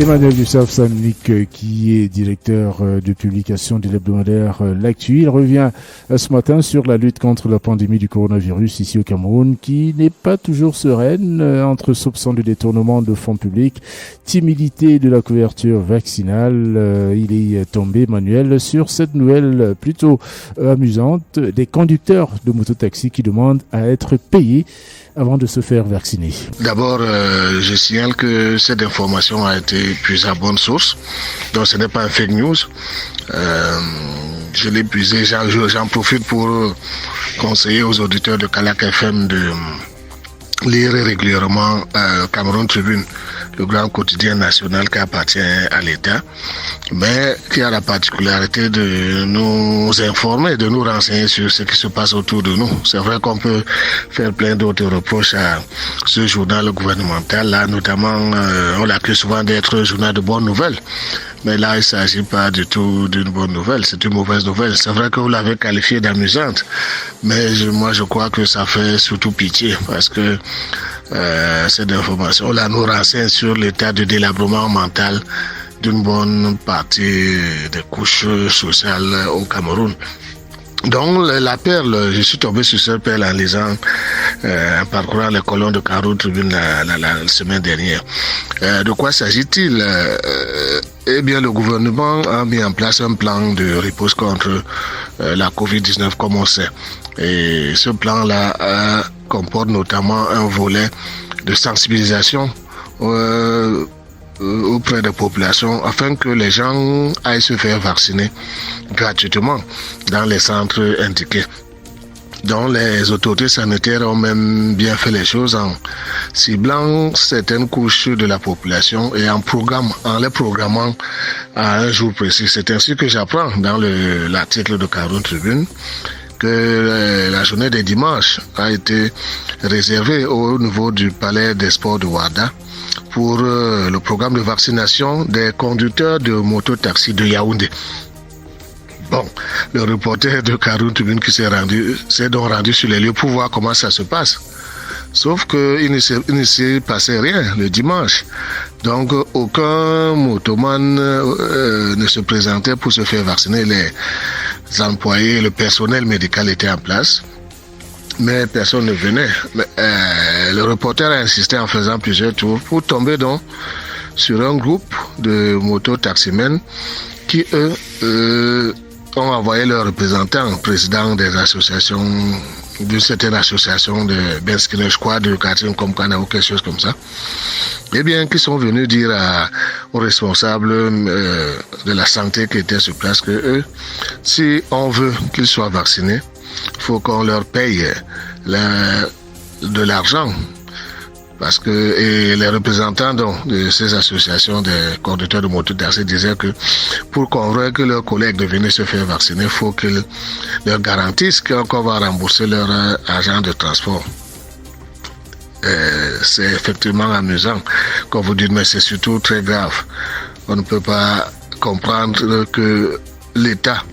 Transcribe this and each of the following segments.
Emmanuel Dussaf-Samnik, qui est directeur de publication de l'hebdomadaire L'Actu. Il revient ce matin sur la lutte contre la pandémie du coronavirus ici au Cameroun, qui n'est pas toujours sereine, entre soupçons de détournement de fonds publics, timidité de la couverture vaccinale. Il est tombé, Emmanuel, sur cette nouvelle plutôt amusante des conducteurs de mototaxi qui demandent à être payés avant de se faire vacciner. D'abord, je signale que cette information a été puisée à bonne source. Donc, ce n'est pas un fake news. Je l'ai puisé, j'en profite pour conseiller aux auditeurs de Kalak FM de lire régulièrement Cameroun Tribune, le grand quotidien national qui appartient à l'État, mais qui a la particularité de nous informer, de nous renseigner sur ce qui se passe autour de nous. C'est vrai qu'on peut faire plein d'autres reproches à ce journal gouvernemental, là, notamment, on l'accuse souvent d'être un journal de bonnes nouvelles. Mais là, il ne s'agit pas du tout d'une bonne nouvelle, c'est une mauvaise nouvelle. C'est vrai que vous l'avez qualifiée d'amusante, mais moi je crois que ça fait surtout pitié parce que cette information là nous renseigne sur l'état de délabrement mental d'une bonne partie des couches sociales au Cameroun. Donc la perle, je suis tombé sur cette perle en lisant, en parcourant les colonnes de Cameroun Tribune la semaine dernière. De quoi s'agit-il? Eh bien, le gouvernement a mis en place un plan de riposte contre la Covid-19, comme on sait. Et ce plan-là comporte notamment un volet de sensibilisation auprès des populations afin que les gens aillent se faire vacciner gratuitement dans les centres indiqués. Donc les autorités sanitaires ont même bien fait les choses en ciblant certaines couches de la population et en les programmant à un jour précis. C'est ainsi que j'apprends dans l'article de Cameroun Tribune que la journée des dimanches a été réservée au niveau du palais des sports de Ouarda pour le programme de vaccination des conducteurs de moto-taxi de Yaoundé. Bon, le reporter de Cameroun Tribune qui s'est donc rendu sur les lieux pour voir comment ça se passe. Sauf qu'il ne s'est passé rien le dimanche. Donc, aucun motoman ne se présentait pour se faire vacciner. Les employés, le personnel médical était en place, mais personne ne venait. Le reporter a insisté en faisant plusieurs tours pour tomber donc sur un groupe de moto-taximens qui, eux, ont envoyé leurs représentants, présidents des associations, d'une certaine association de Benskine, je crois, de quartier comme Kana ou quelque chose comme ça, eh bien, qui sont venus dire aux responsables de la santé qui étaient sur place que eux, si on veut qu'ils soient vaccinés, il faut qu'on leur paye de l'argent. Parce que les représentants donc, de ces associations de conducteurs de moto-taxi disaient que pour convaincre leurs collègues de venir se faire vacciner, il faut qu'ils leur garantissent qu'on va rembourser leur argent de transport. C'est effectivement amusant quand vous dites, mais c'est surtout très grave. On ne peut pas comprendre que l'État,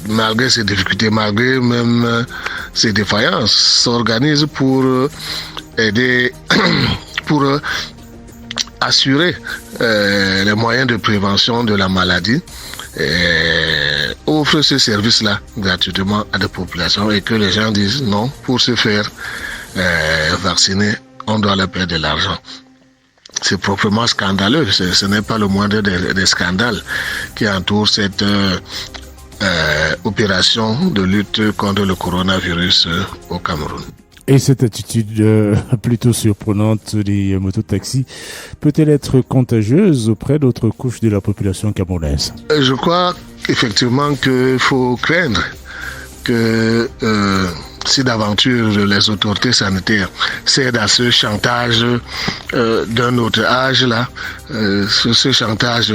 malgré ses difficultés, malgré même ses défaillances, s'organise pour aider, pour assurer les moyens de prévention de la maladie, offre ce service-là gratuitement à des populations et que les gens disent non, pour se faire vacciner, on doit leur payer de l'argent. C'est proprement scandaleux, ce n'est pas le moindre des scandales qui entourent cette opération de lutte contre le coronavirus au Cameroun. Et cette attitude plutôt surprenante des mototaxis peut-elle être contagieuse auprès d'autres couches de la population camerounaise? Je crois effectivement qu'il faut craindre que si d'aventure les autorités sanitaires cèdent à ce chantage d'un autre âge là, ce chantage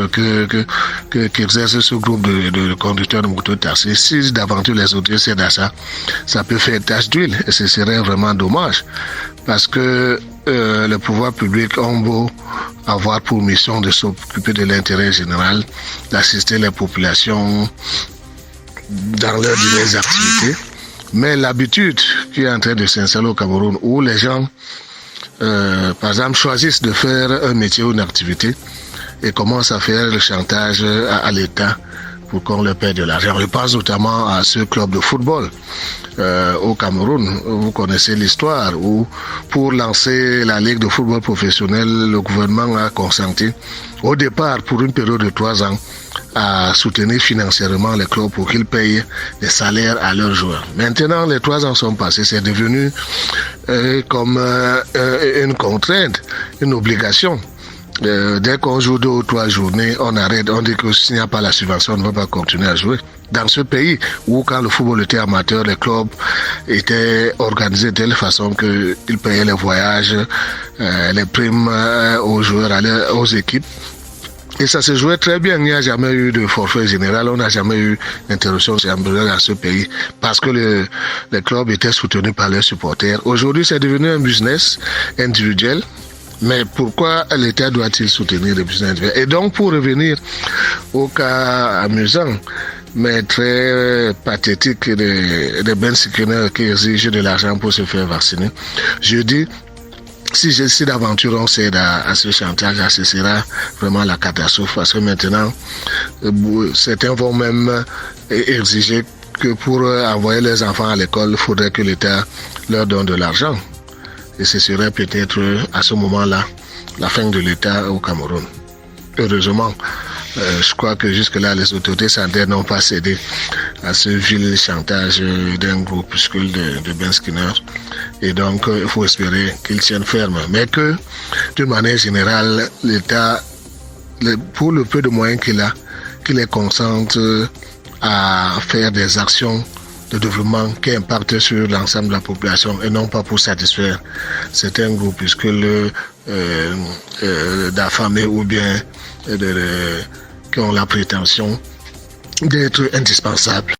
qu'exerce ce groupe de conducteurs de moto-taxi, si d'aventure les autorités cèdent à ça, ça peut faire tache d'huile et ce serait vraiment dommage parce que le pouvoir public ont beau avoir pour mission de s'occuper de l'intérêt général, d'assister les populations dans leurs diverses activités. Mais l'habitude qui est en train de s'installer au Cameroun, où les gens par exemple, choisissent de faire un métier ou une activité et commencent à faire le chantage à l'État pour qu'on leur paie de l'argent. Je pense notamment à ce club de football au Cameroun. Vous connaissez l'histoire où, pour lancer la Ligue de football professionnel, le gouvernement a consenti au départ pour une période de 3 ans à soutenir financièrement les clubs pour qu'ils payent des salaires à leurs joueurs. Maintenant, les 3 ans sont passés, c'est devenu comme une contrainte, une obligation. Dès qu'on joue 2 ou 3 journées, on arrête, on dit que s'il n'y a pas la subvention, on ne va pas continuer à jouer. Dans ce pays où, quand le football était amateur, les clubs étaient organisés de telle façon qu'ils payaient les voyages, les primes aux joueurs, aux équipes. Et ça se jouait très bien. Il n'y a jamais eu de forfait général. On n'a jamais eu d'interruption dans ce pays parce que les clubs étaient soutenus par leurs supporters. Aujourd'hui, c'est devenu un business individuel. Mais pourquoi l'État doit-il soutenir les business individuels? Et donc, pour revenir au cas amusant, mais très pathétique de Ben Skinner qui exige de l'argent pour se faire vacciner, je dis, si d'aventure on cède à ce chantage, ce sera vraiment la catastrophe parce que maintenant, certains vont même exiger que pour envoyer les enfants à l'école, il faudrait que l'État leur donne de l'argent. Et ce serait peut-être à ce moment-là la fin de l'État au Cameroun. Heureusement, je crois que jusque-là, les autorités sanitaires n'ont pas cédé à ce vil chantage d'un groupuscule de Ben Skinner. Et donc, il faut espérer qu'ils tiennent ferme. Mais que, d'une manière générale, l'État, pour le peu de moyens qu'il a, qu'il les concentre à faire des actions de développement qui impactent sur l'ensemble de la population et non pas pour satisfaire certains groupuscules d'affamés ou bien qui ont la prétention d'être indispensables.